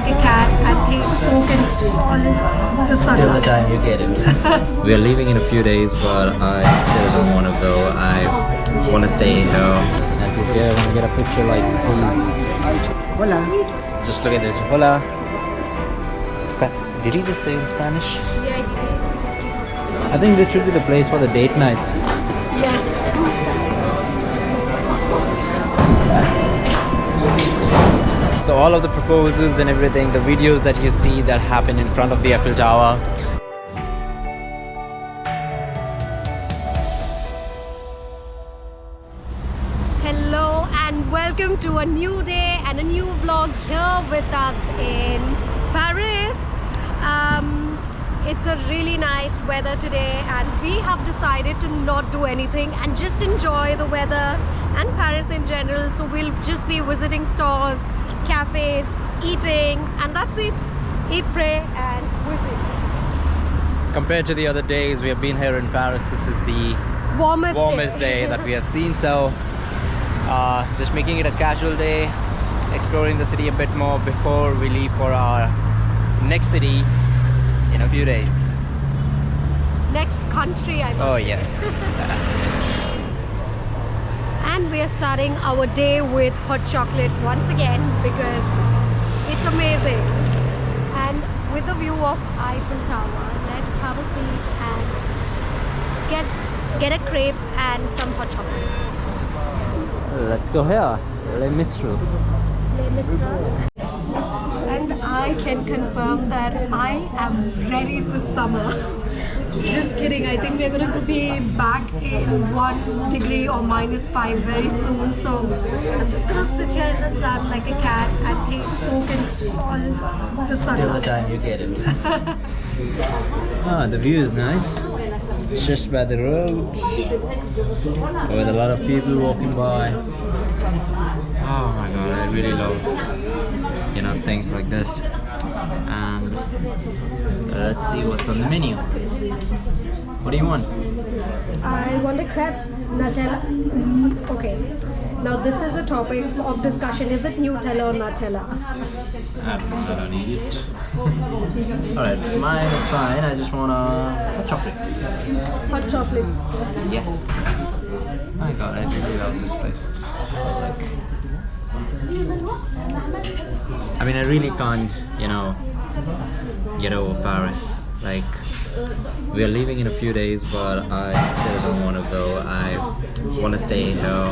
like a cat and take soak in all the sun. Till the time you get it. We are leaving in a few days, but I still don't want to go. I want to stay here. And if you want to get a picture like please. Hola. Just look at this. Hola. Did he just say in Spanish? Yeah, I did. I think this should be the place for the date nights. Yes. So all of the proposals and everything, the videos that you see that happen in front of the Eiffel Tower. Hello and welcome to a new day and a new vlog here with us in Paris. It's a really nice weather today and we have decided to not do anything and just enjoy the weather and Paris in general. So we'll just be visiting stores, cafes, eating, and that's it. Eat, pray and visit. Compared to the other days we have been here in Paris, this is the warmest day that we have seen. So just making it a casual day, exploring the city a bit more before we leave for our next city in a few days. Next country, I must Oh say. yes. And we are starting our day with hot chocolate once again because it's amazing. And with the view of Eiffel Tower, let's have a seat and get a crepe and some hot chocolate. Let's go here. Le Mistral. And I can confirm that I am ready for summer. Just kidding, I think we're going to be back in 1 degree or -5 very soon. So I'm just going to sit here in the sun like a cat and take soak in all the sun. Till the time you get it. The view is nice. Just by the road, with a lot of people walking by. Oh my god, I really love things like this. And let's see what's on the menu. What do you want? I want a crepe Nutella. Okay, now this is a topic of discussion. Is it Nutella or Nutella? I don't need it. Alright, mine is fine. I just want a hot chocolate. Hot chocolate. Yes. My god, I really love this place. I mean, I really can't, get over Paris. Like, we are leaving in a few days, but I still don't want to go. I want to stay here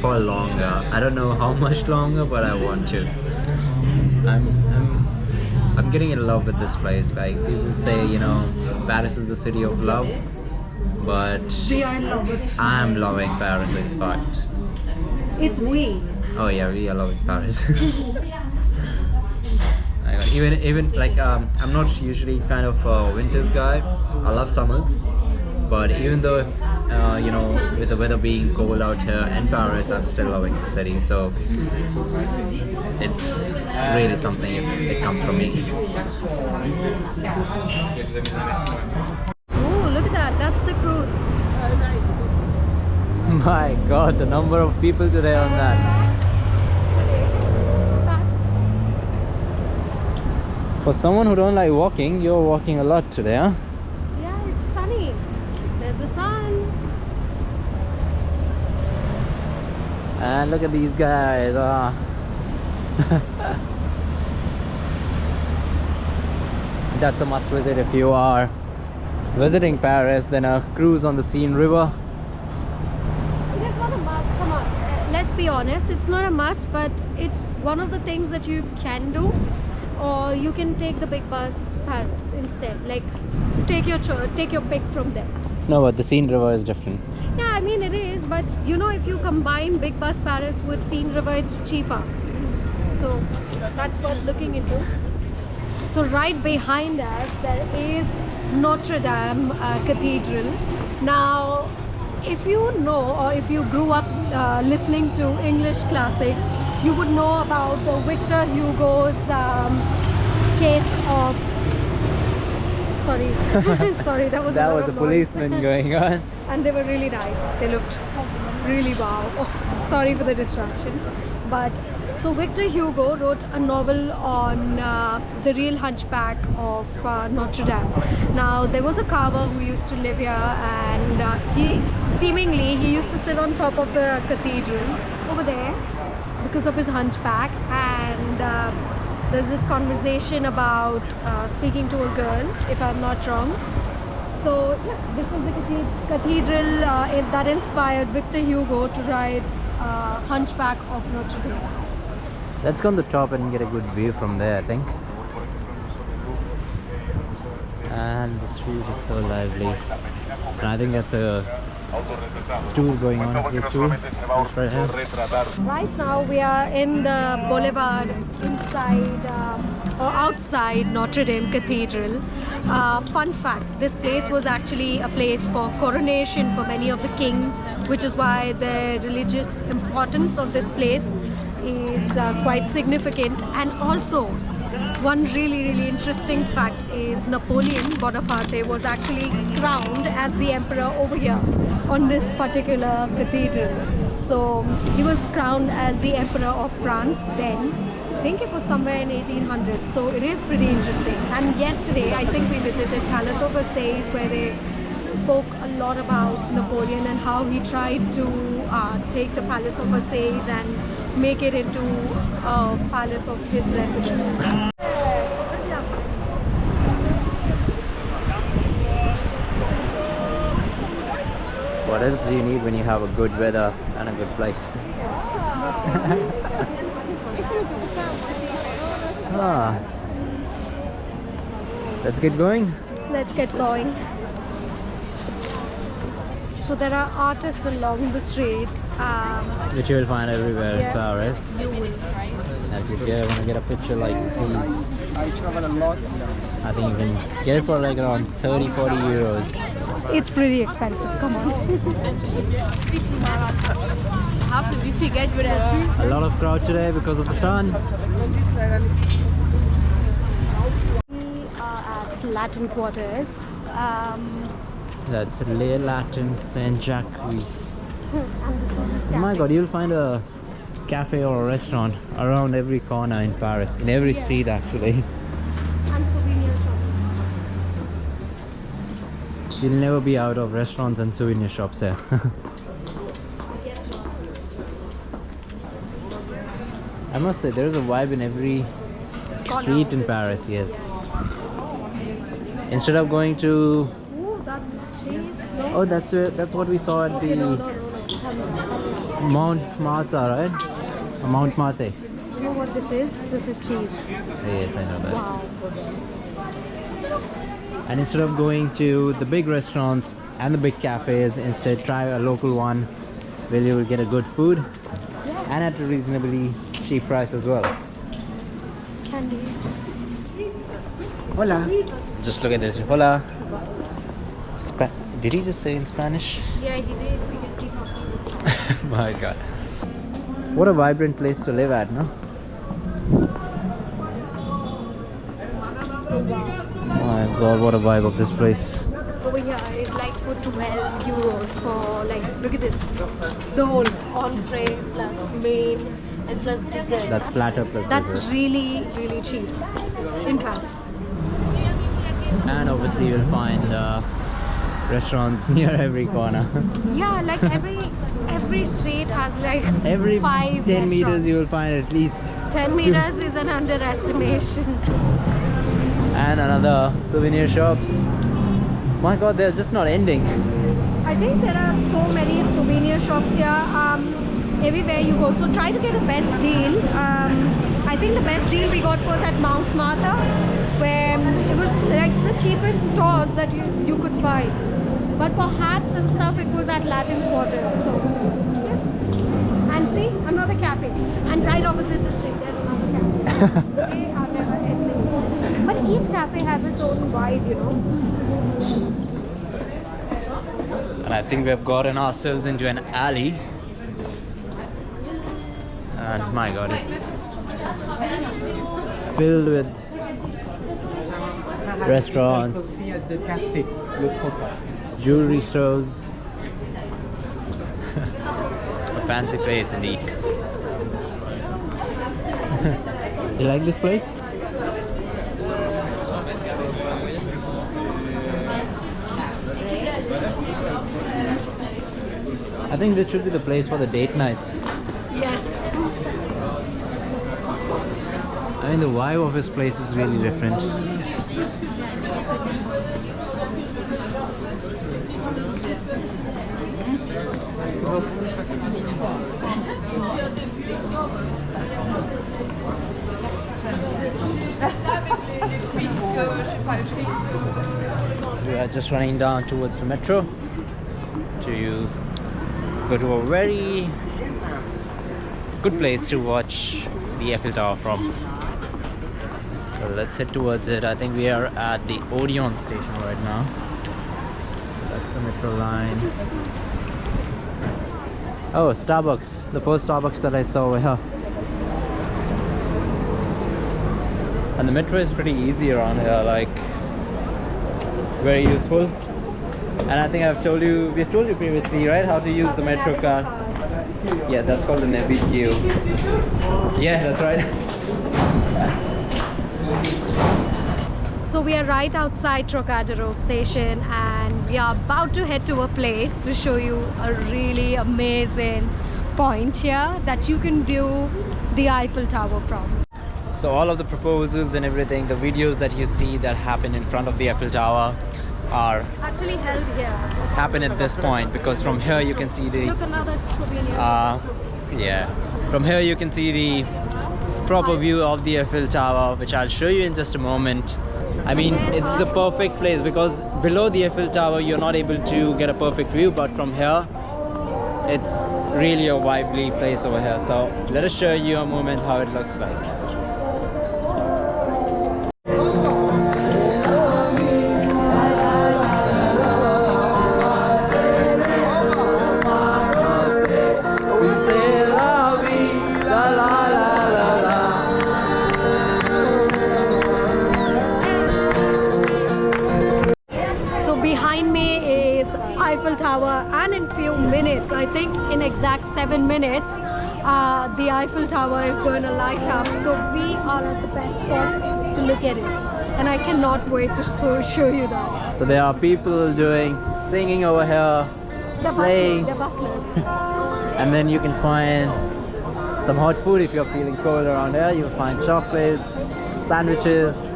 for longer. I don't know how much longer, but I want to. I'm getting in love with this place. Like, people say, Paris is the city of love, but We are in love with I'm loving Paris, in fact. It's we. Oh yeah, we are loving Paris. even like I'm not usually kind of a winters guy. I love summers, but even though with the weather being cold out here in Paris, I'm still loving the city. So it's really something if it comes from me. Oh, look at that. That's the cruise. My god, the number of people today on that. For someone who don't like walking, you're walking a lot today, huh? Yeah, it's sunny. There's the sun. And look at these guys. That's a must visit if you are visiting Paris. Then a cruise on the Seine River. It is not a must. Come on. Let's be honest. It's not a must, but it's one of the things that you can do. Or you can take the big bus Paris instead. Like, take your pick from there. No, but the Seine River is different. Yeah, I mean it is, but if you combine big bus Paris with Seine River, it's cheaper. So that's worth looking into. So right behind us there is Notre Cathedral. Now, if you know or if you grew up listening to English classics, you would know about Victor Hugo's case of sorry, that was a policeman going on. And they were really nice. They looked really wow. Oh, sorry for the distraction. But So Victor Hugo wrote a novel on the real hunchback of Notre Dame. Now there was a carver who used to live here, and he used to sit on top of the cathedral over there because of his hunchback, and there's this conversation about speaking to a girl, if I'm not wrong. So yeah, this was the cathedral that inspired Victor Hugo to write Hunchback of Notre Dame. Let's go on the top and get a good view from there, I think. And the street is so lively. And I think that's a tour going on. A tour. Right here. Right now we are in the boulevard inside or outside Notre Dame Cathedral. Fun fact, this place was actually a place for coronation for many of the kings, which is why the religious importance of this place is quite significant. And also one really interesting fact is Napoleon Bonaparte was actually crowned as the emperor over here on this particular cathedral. So he was crowned as the emperor of France then. I think it was somewhere in 1800. So it is pretty interesting. And yesterday I think we visited Palace of Versailles, where they spoke a lot about Napoleon and how he tried to take the Palace of Versailles and make it into a palace of his residence. What else do you need when you have a good weather and a good place? Let's get going. Let's get going. So there are artists along the streets. Which you will find everywhere in Paris. And if you want to get a picture like these, I think you can get it for like around 30-40 euros. It's pretty expensive, come on. A lot of crowd today because of the sun. We are at Latin Quarters. That's Les Latin Saint-Jacques. Oh my god, you'll find a cafe or a restaurant around every corner in Paris, in every street actually. And souvenir shops. You'll never be out of restaurants and souvenir shops here. I must say, there's a vibe in every street in Paris, yes. Instead of going to... Ooh, that's cheese. No? Oh, that's what we saw at the Mount Martha, right? Mount Marthe. You know what this is? This is cheese. Yes, I know that. Wow. And instead of going to the big restaurants and the big cafes, instead try a local one where you will get a good food and at a reasonably cheap price as well. Candies. Hola. Just look at this. Hola. Did he just say in Spanish? Yeah, he did because he thought he was My god. What a vibrant place to live at, no? My god, what a vibe of this place. Over here is like for 12 euros for like, look at this. The whole entree plus main and plus dessert. That's platter plus That's dessert. really cheap in Paris. And obviously you'll find restaurants near every corner. Yeah, like every street has like Every 5 10 meters restaurants. you will find at least 10 meters is an underestimation. and another souvenir shops. My god, they're just not ending. I think there are so many souvenir shops here everywhere you go, so try to get a best deal. I think the best deal we got was at Mount Martha, where it was like the cheapest stores that you could find, but for hats and stuff it was at Latin Quarter. So yeah. And see, another cafe, and right opposite the street there's another cafe. They are never ending, but each cafe has its own vibe, you know. And I think we have gotten ourselves into an alley. And my god, it's filled with restaurants, jewelry stores. A fancy place indeed. You like this place? I think this should be the place for the date nights. Yes. I mean, the vibe of this place is really different. We are just running down towards the metro to go to a very good place to watch the Eiffel Tower from. So let's head towards it. I think we are at the Odeon station right now. That's the metro line. Oh, Starbucks. The first Starbucks that I saw over here. And the metro is pretty easy around here, like very useful. And I think we've told you previously, right, how to use the metro card. Yeah, that's called the Navigio. Yeah, that's right. So we are right outside Trocadero station and we are about to head to a place to show you a really amazing point here that you can view the Eiffel Tower from. So all of the proposals and everything, the videos that you see that happen in front of the Eiffel Tower are Actually held here. happen at this point, because from here you can see the Look, another souvenir. yeah, from here you can see the proper view of the Eiffel Tower, which I'll show you in just a moment. I mean, it's the perfect place because below the Eiffel Tower you're not able to get a perfect view, but from here it's really a lively place over here. So let us show you a moment how it looks like. Behind me is Eiffel Tower, and in few minutes, I think in exact 7 minutes, the Eiffel Tower is going to light up. So we are at the best spot to look at it, and I cannot wait to show you that. So there are people singing over here, playing, The bustlers. and then you can find some hot food if you're feeling cold around here. You'll find chocolates, sandwiches.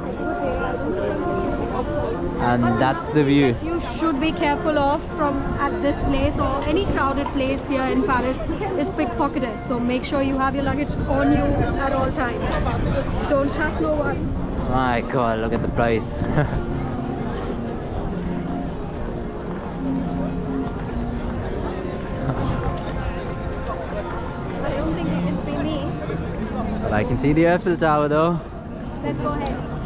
And that's the view. That you should be careful of at this place or any crowded place here in Paris is pickpocketers. So make sure you have your luggage on you at all times. Don't trust no one. My God, look at the price. I don't think you can see me. But I can see the Eiffel Tower though. Let's go ahead.